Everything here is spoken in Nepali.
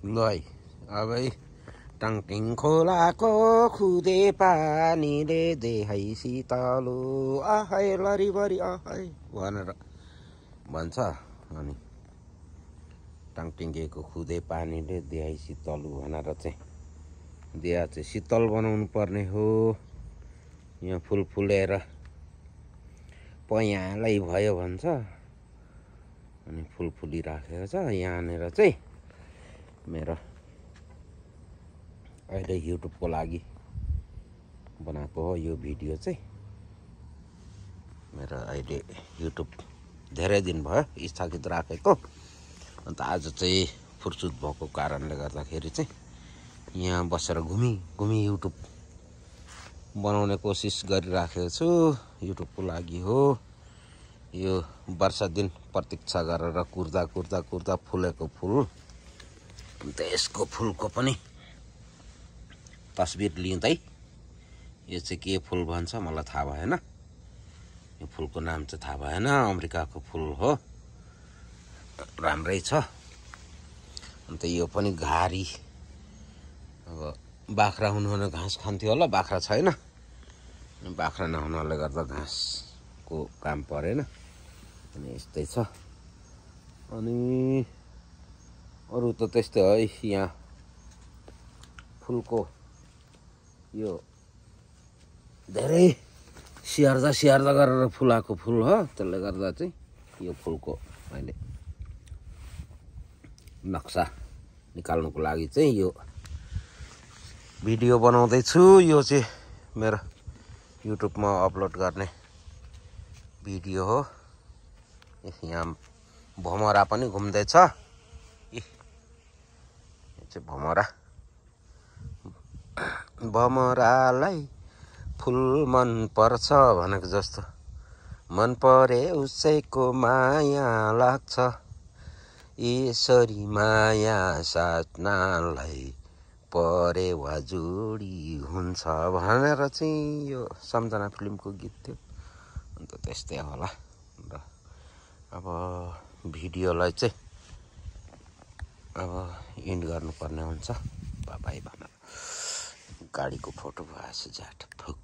ल है अब टाङटिङ खोलाको खुदे पानीले देखाइ शीतलो आहै लरिभरि आहै भनेर भन्छ। अनि टाङटिङको खुदे पानीले देखाइ शीतलो भनेर चाहिँ देहा चाहिँ शीतल बनाउनु पर्ने हो। यहाँ फुल फुलेर पयालै भयो भन्छ। अनि फुल फुलिराखेको छ। यहाँनिर चाहिँ मेरो अहिले युट्युबको लागि बनाएको हो यो भिडियो चाहिँ। मेरो अहिले युट्युब धेरै दिन भयो स्थगित राखेको। अन्त आज चाहिँ फुर्सद भएको कारणले गर्दाखेरि चाहिँ यहाँ बसेर घुमी घुमी युट्युब बनाउने कोसिस गरिराखेको छु। युट्युबको लागि हो। यो वर्षा दिन प्रतीक्षा गरेर कुर्दा कुर्दा कुर्दा फुलेको फुल। अन्त यसको फुलको पनि तस्बिर लिँदै यो चाहिँ के फुल भन्छ मलाई थाहा भएन। यो फुलको नाम चाहिँ थाहा भएन। अमेरिकाको फुल हो। राम्रै छ। अन्त यो पनि घारी। अब बाख्रा हुनुहुने घाँस खान्थ्यो होला। बाख्रा छैन। बाख्रा नहुनाले गर्दा घाँसको काम परेन। अनि यस्तै छ। अनि अरू त त्यस्तै है। यहाँ फुलको यो धेरै स्याहार्दा स्याहार्दा गरेर फुलाएको फुल हो। त्यसले गर्दा चाहिँ यो फुलको मैले नक्सा निकाल्नुको लागि चाहिँ यो भिडियो बनाउँदैछु। यो चाहिँ मेरो युट्युबमा अपलोड गर्ने भिडियो हो। यहाँ भमरा पनि घुम्दैछ। यो चाहिँ भमरा। भमरालाई फुल मन पर्छ भनेको जस्तो मन परे उसैको माया लाग्छ। यसरी माया साट्नालाई परेवा जोडी हुन्छ भनेर चाहिँ यो सम्झना फिल्मको गीत थियो। अन्त त्यस्तै होला। र अब भिडियोलाई चाहिँ अब इन्ड गर्नुपर्ने हुन्छ। बाई भनेर गाडीको फोटो भएछ झ्याट फुक।